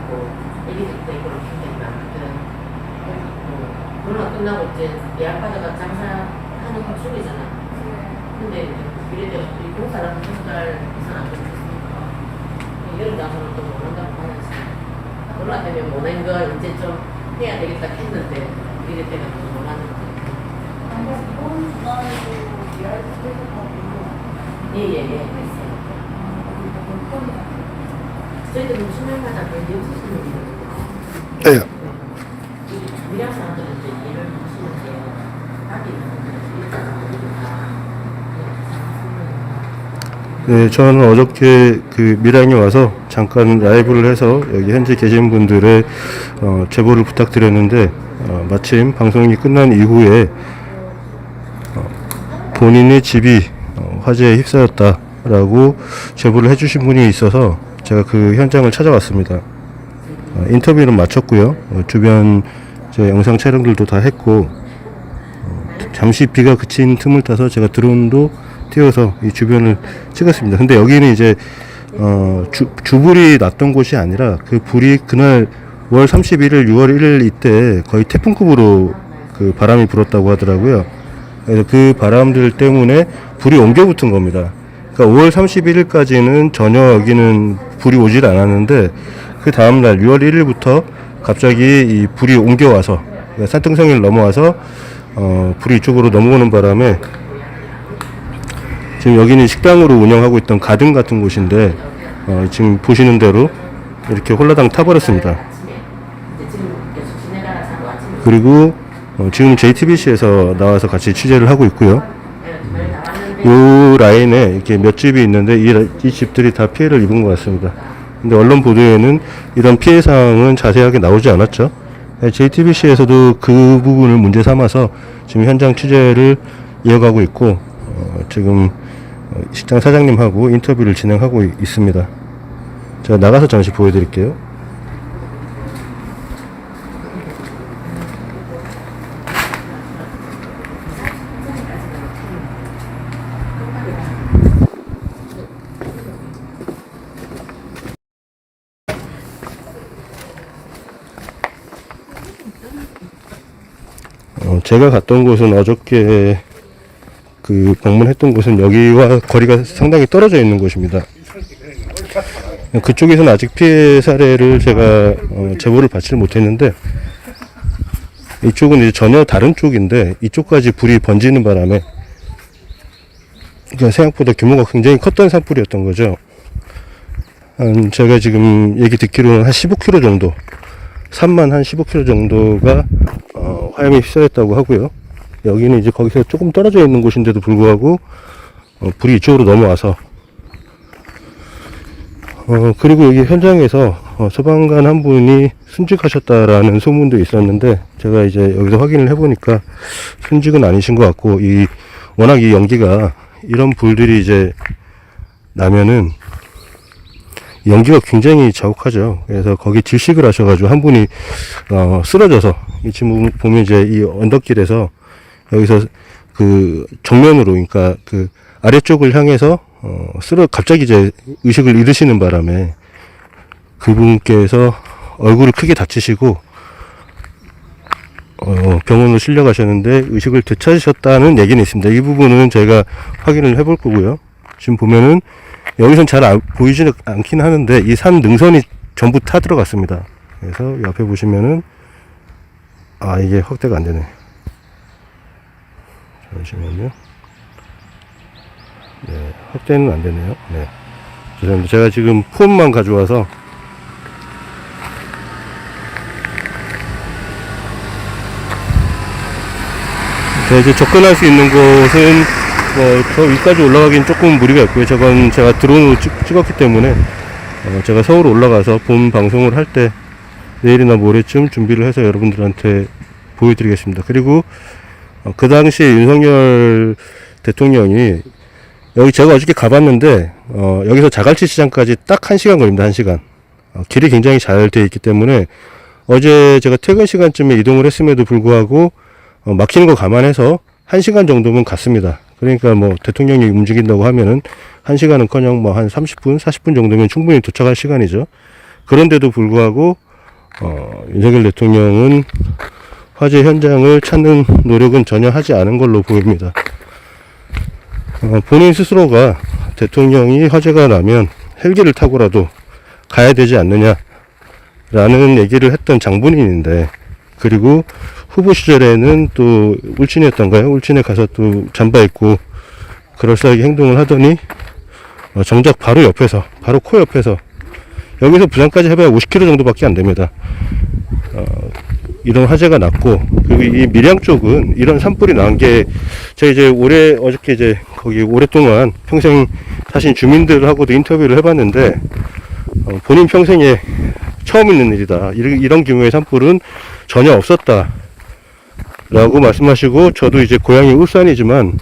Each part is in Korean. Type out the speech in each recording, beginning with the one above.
있고 애기들 때 그런 굉장히 많거든. 코로나 끝나고 이제 예약받아가 장사하는 중이잖아. 근데 이제 이래 이 공사를 한 2달 이상 안 됐으니까 여름 장사를 또 못한다고 하면서 코로나 때문에 못한 거 이제 좀 해야 되겠다 했는데 이래 때가 또 못하는 거. 이번 주말에도 예약해서 예예예. 저희들은 수명마다 별 6시간이거든요. 네. 미량 사람들은 이제 일을 하시는데 답이 네, 저는 어저께 그 밀양에 와서 잠깐 라이브를 해서 여기 현재 계신 분들의 제보를 부탁드렸는데 마침 방송이 끝난 이후에 본인의 집이 화재에 휩싸였다라고 제보를 해주신 분이 있어서 제가 그 현장을 찾아왔습니다. 인터뷰는 마쳤고요. 주변 제 영상 촬영들도 다 했고 잠시 비가 그친 틈을 타서 제가 드론도 띄워서 이 주변을 찍었습니다. 근데 여기는 이제 주불이 났던 곳이 아니라 그 불이 그날 5월 31일, 6월 1일 이때 거의 태풍급으로 그 바람이 불었다고 하더라고요. 그래서 그 바람들 때문에 불이 옮겨 붙은 겁니다. 그러니까 5월 31일까지는 전혀 여기는 불이 오질 않았는데 그 다음날 6월 1일부터 갑자기 이 불이 옮겨와서 그러니까 산등성이를 넘어와서 불이 이쪽으로 넘어오는 바람에 지금 여기는 식당으로 운영하고 있던 가든 같은 곳인데 지금 보시는 대로 이렇게 홀라당 타버렸습니다. 그리고 지금 JTBC에서 나와서 같이 취재를 하고 있고요. 이 라인에 이렇게 몇 집이 있는데 이 집들이 다 피해를 입은 것 같습니다. 근데 언론 보도에는 이런 피해 사항은 자세하게 나오지 않았죠. JTBC에서도 그 부분을 문제 삼아서 지금 현장 취재를 이어가고 있고 지금 식당 사장님하고 인터뷰를 진행하고 있습니다. 제가 나가서 잠시 보여드릴게요. 제가 갔던 곳은 어저께 그 방문했던 곳은 여기와 거리가 상당히 떨어져 있는 곳입니다. 그쪽에서는 아직 피해 사례를 제가 제보를 받지를 못했는데 이쪽은 이제 전혀 다른 쪽인데 이쪽까지 불이 번지는 바람에 그러니까 생각보다 규모가 굉장히 컸던 산불이었던 거죠. 제가 지금 얘기 듣기로는 한 15km 정도, 산만 한 15km 정도가 화염이 휩싸였다고 하고요. 여기는 이제 거기서 조금 떨어져 있는 곳인데도 불구하고 불이 이쪽으로 넘어와서 그리고 여기 현장에서 소방관 한 분이 순직하셨다라는 소문도 있었는데 제가 이제 여기서 확인을 해보니까 순직은 아니신 것 같고 워낙 이 연기가 이런 불들이 이제 나면은 연기가 굉장히 자욱하죠. 그래서 거기 질식을 하셔가지고 한 분이 쓰러져서 지금 보면 이제 이 언덕길에서 여기서 그 정면으로 그러니까 그 아래쪽을 향해서 갑자기 이제 의식을 잃으시는 바람에 그분께서 얼굴을 크게 다치시고 병원으로 실려가셨는데 의식을 되찾으셨다는 얘기는 있습니다. 이 부분은 저희가 확인을 해볼 거고요. 지금 보면은 여기선 잘 보이지는 않긴 하는데 이 산 능선이 전부 타 들어갔습니다. 그래서 옆에 보시면은 이게 확대가 안 되네. 잠시만요. 네, 확대는 안 되네요. 네. 죄송합니다. 제가 지금 폰만 가져와서 자, 이제 접근할 수 있는 곳은 저 위까지 올라가기는 조금 무리가 있고요. 저건 제가 드론으로 찍었기 때문에 제가 서울 올라가서 본 방송을 할 때 내일이나 모레쯤 준비를 해서 여러분들한테 보여드리겠습니다. 그리고 그 당시에 윤석열 대통령이 여기 제가 어저께 가봤는데 여기서 자갈치 시장까지 딱 1시간 걸립니다. 1시간. 길이 굉장히 잘 되어 있기 때문에 어제 제가 퇴근 시간쯤에 이동을 했음에도 불구하고 막히는 거 감안해서 1시간 정도면 갔습니다. 그러니까 뭐 대통령이 움직인다고 하면은 1시간은커녕 뭐 한 30분, 40분 정도면 충분히 도착할 시간이죠. 그런데도 불구하고 윤석열 대통령은 화재 현장을 찾는 노력은 전혀 하지 않은 걸로 보입니다. 본인 스스로가 대통령이 화재가 나면 헬기를 타고라도 가야 되지 않느냐 라는 얘기를 했던 장본인인데, 그리고 후보 시절에는 또 울진이었던가요? 울진에 가서 또 잠바 입고 그럴싸하게 행동을 하더니 정작 바로 옆에서, 바로 코 옆에서, 여기서 부산까지 해봐야 50km 정도밖에 안 됩니다. 이런 화재가 났고, 그리고 이 밀양 쪽은 이런 산불이 난 게, 제가 이제 어저께 이제 거기 오랫동안 평생 사신 주민들하고도 인터뷰를 해봤는데, 본인 평생에 처음 있는 일이다. 이런 규모의 산불은 전혀 없었다. 라고 말씀하시고, 저도 이제 고향이 울산이지만,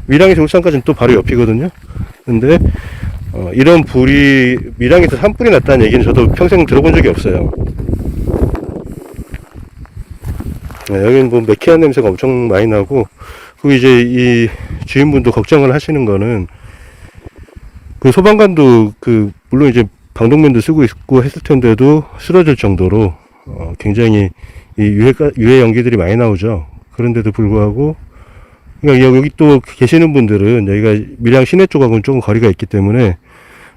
밀양에서 울산까지는 또 바로 옆이거든요. 근데, 이런 밀양에서 산불이 났다는 얘기는 저도 평생 들어본 적이 없어요. 네, 여기는 뭐 매캐한 냄새가 엄청 많이 나고, 그리고 이제 이 주인분도 걱정을 하시는 거는, 그 소방관도 물론 이제 방독면도 쓰고 있고 했을 텐데도 쓰러질 정도로 굉장히 이 유해 연기들이 많이 나오죠. 그런데도 불구하고, 그러니까 여기 또 계시는 분들은 여기가 밀양 시내 쪽하고는 조금 거리가 있기 때문에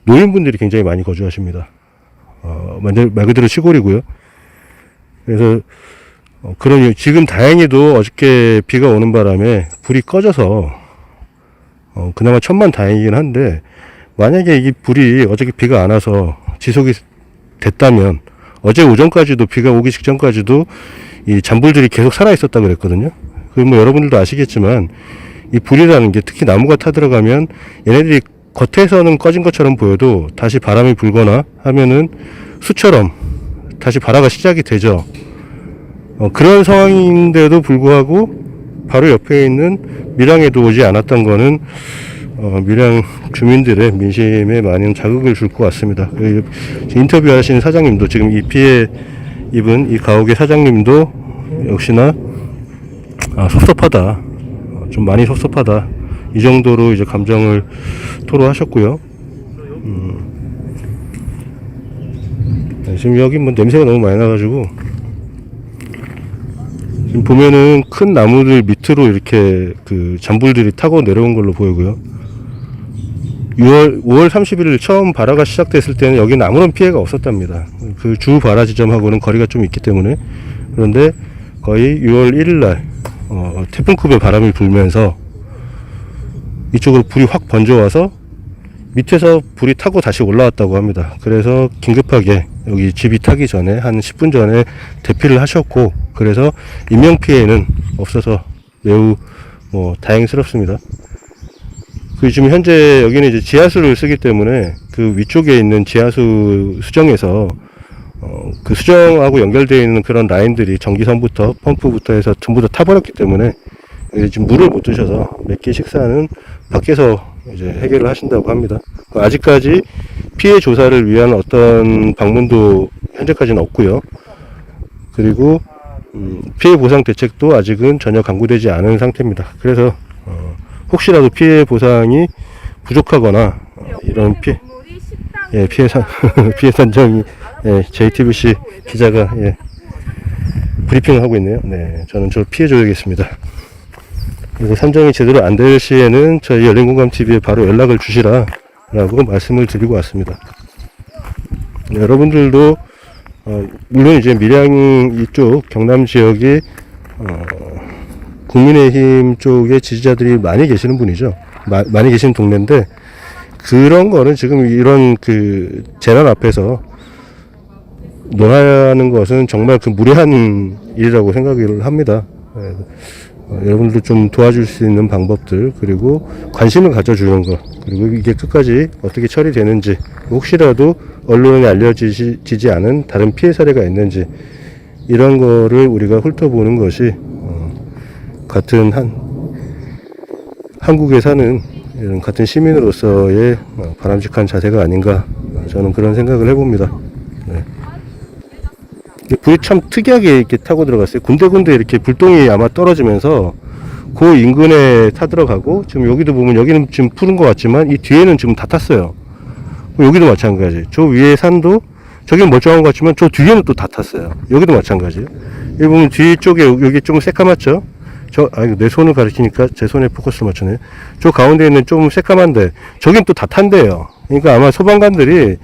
노인분들이 굉장히 많이 거주하십니다. 말 그대로 시골이고요. 그래서 지금 다행히도 어저께 비가 오는 바람에 불이 꺼져서 그나마 천만다행이긴 한데, 만약에 이 불이 어저께 비가 안 와서 지속이 됐다면 어제 오전까지도, 비가 오기 직전까지도 이 잔불들이 계속 살아 있었다 그랬거든요. 뭐 여러분들도 아시겠지만 이 불이라는 게 특히 나무가 타들어가면 얘네들이 겉에서는 꺼진 것처럼 보여도 다시 바람이 불거나 하면은 수처럼 다시 발화가 시작이 되죠. 그런 상황인데도 불구하고 바로 옆에 있는 밀양에도 오지 않았던 거는 밀양 주민들의 민심에 많은 자극을 줄 것 같습니다. 인터뷰하신 사장님도, 지금 이 피해 입은 이 가옥의 사장님도 역시나 섭섭하다, 좀 많이 섭섭하다, 이 정도로 이제 감정을 토로하셨고요. 지금 여기 뭐 냄새가 너무 많이 나가지고, 지금 보면은 큰 나무들 밑으로 이렇게 잔불들이 타고 내려온 걸로 보이고요. 5월 31일 처음 발화가 시작됐을 때는 여기는 아무런 피해가 없었답니다. 그 주 발화 지점하고는 거리가 좀 있기 때문에. 그런데 거의 6월 1일날 태풍급의 바람이 불면서 이쪽으로 불이 확 번져와서 밑에서 불이 타고 다시 올라왔다고 합니다. 그래서 긴급하게 여기 집이 타기 전에 한 10분 전에 대피를 하셨고, 그래서 인명피해는 없어서 매우 다행스럽습니다. 지금 현재 여기는 이제 지하수를 쓰기 때문에 그 위쪽에 있는 지하수 수정에서 그 수정하고 연결되어 있는 그런 라인들이 전기선부터 펌프부터 해서 전부 다 타버렸기 때문에 지금 물을 못 드셔서 몇 끼 식사는 밖에서 이제 해결을 하신다고 합니다. 아직까지 피해 조사를 위한 어떤 방문도 현재까지는 없고요. 그리고 피해 보상 대책도 아직은 전혀 강구되지 않은 상태입니다. 그래서 혹시라도 피해 보상이 부족하거나 이런 피해 산정이 JTBC 기자가 브리핑을 하고 있네요. 네, 저는 저 피해 줘야겠습니다. 그리고 산정이 제대로 안 될 시에는 저희 열린공감TV에 바로 연락을 주시라 라고 말씀을 드리고 왔습니다. 여러분들도 물론 이제 밀양 이쪽 경남 지역이 국민의힘 쪽에 지지자들이 많이 계시는 분이죠. 많이 계시는 동네인데, 그런 거는 지금 이런 재난 앞에서 논하는 것은 정말 무례한 일이라고 생각을 합니다. 여러분들도 좀 도와줄 수 있는 방법들, 그리고 관심을 가져주는 것, 그리고 이게 끝까지 어떻게 처리되는지, 혹시라도 언론에 알려지지 않은 다른 피해 사례가 있는지, 이런 거를 우리가 훑어보는 것이 같은 한국에 사는 이런 같은 시민으로서의 바람직한 자세가 아닌가, 저는 그런 생각을 해봅니다. 네. 불이 참 특이하게 이렇게 타고 들어갔어요. 군데군데 이렇게 불똥이 아마 떨어지면서 그 인근에 타들어가고, 지금 여기도 보면 여기는 지금 푸른 것 같지만 이 뒤에는 지금 다 탔어요. 여기도 마찬가지. 저 위에 산도 저기는 멀쩡한 것 같지만 저 뒤에는 또 다 탔어요. 여기도 마찬가지예요. 여기 보면 뒤쪽에 여기 좀 새까맣죠? 내 손을 가리키니까 제 손에 포커스를 맞추네. 저 가운데 있는 좀 새까만데 저긴 또 다 탄대요. 그러니까 아마 소방관들이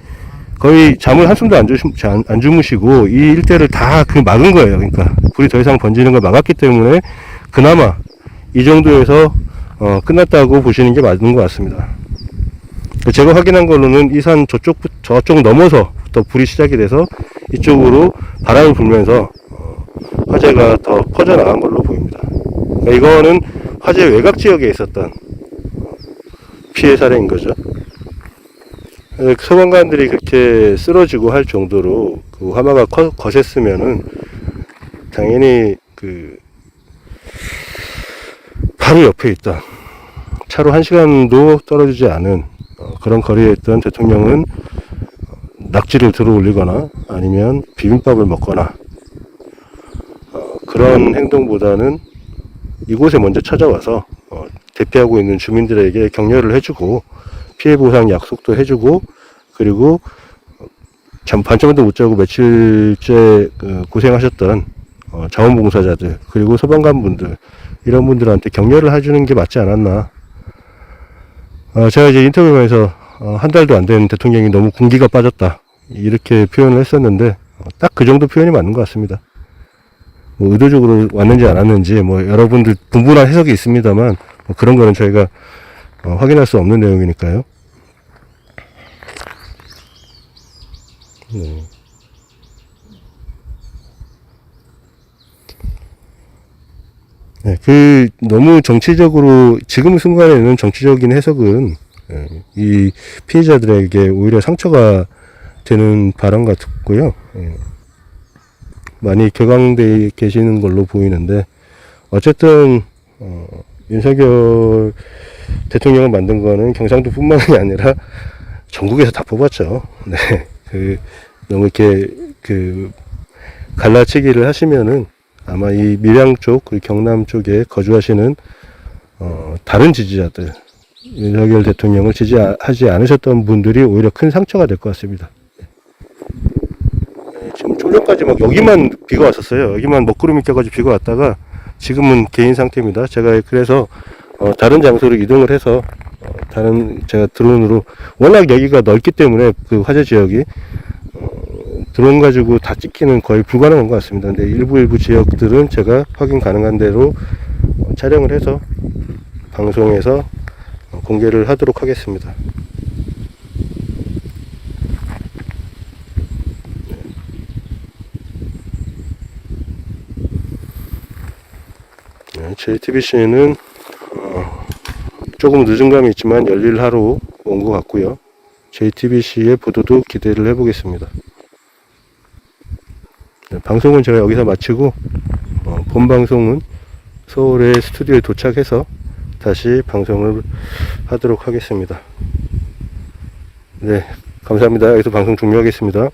거의 잠을 한숨도 안 주무시고 이 일대를 다 막은 거예요. 그러니까 불이 더 이상 번지는 걸 막았기 때문에 그나마 이 정도에서 끝났다고 보시는 게 맞는 것 같습니다. 제가 확인한 걸로는 이 산 저쪽 넘어서부터 불이 시작이 돼서 이쪽으로 바람이 불면서 화재가 더 퍼져나간 걸로 보입니다. 그러니까 이거는 화재 외곽 지역에 있었던 피해 사례인 거죠. 소방관들이 그렇게 쓰러지고 할 정도로 그 화마가 거셌으면은 당연히 바로 옆에 있던 차로 1시간도 떨어지지 않은 그런 거리에 있던 대통령은 낙지를 들어 올리거나 아니면 비빔밥을 먹거나 그런 행동보다는 이곳에 먼저 찾아와서 대피하고 있는 주민들에게 격려를 해주고 피해 보상 약속도 해주고 그리고 반쯤도 못 자고 며칠째 고생하셨던 자원봉사자들 그리고 소방관분들 이런 분들한테 격려를 해주는 게 맞지 않았나. 제가 이제 인터뷰에서 한 달도 안 된 대통령이 너무 군기가 빠졌다 이렇게 표현을 했었는데 딱 그 정도 표현이 맞는 것 같습니다. 뭐 의도적으로 왔는지 안 왔는지 뭐 여러분들 분분한 해석이 있습니다만 뭐 그런 거는 저희가 확인할 수 없는 내용이니까요. 네. 네, 너무 정치적으로, 지금 순간에는 정치적인 해석은, 이 피해자들에게 오히려 상처가 되는 발언 같고요. 많이 격앙돼 계시는 걸로 보이는데, 어쨌든, 윤석열 대통령을 만든 거는 경상도 뿐만이 아니라 전국에서 다 뽑았죠. 네. 너무 이렇게, 갈라치기를 하시면은 아마 이 밀양 쪽, 그리고 경남 쪽에 거주하시는, 다른 지지자들, 윤석열 대통령을 지지하지 않으셨던 분들이 오히려 큰 상처가 될 것 같습니다. 네, 지금 좀 전까지 막 여기만 비가 왔었어요. 여기만 먹구름이 껴가지고 비가 왔다가 지금은 개인 상태입니다. 제가 그래서, 다른 장소로 이동을 해서, 제가 드론으로, 워낙 여기가 넓기 때문에 그 화재 지역이, 드론 가지고 다 찍기는 거의 불가능한 것 같습니다. 근데 일부 지역들은 제가 확인 가능한 대로 촬영을 해서 방송에서 공개를 하도록 하겠습니다. 네, JTBC는 조금 늦은 감이 있지만 열일하러 온 것 같고요. JTBC의 보도도 기대를 해보겠습니다. 네, 방송은 제가 여기서 마치고 본 방송은 서울의 스튜디오에 도착해서 다시 방송을 하도록 하겠습니다. 네, 감사합니다. 여기서 방송 종료하겠습니다.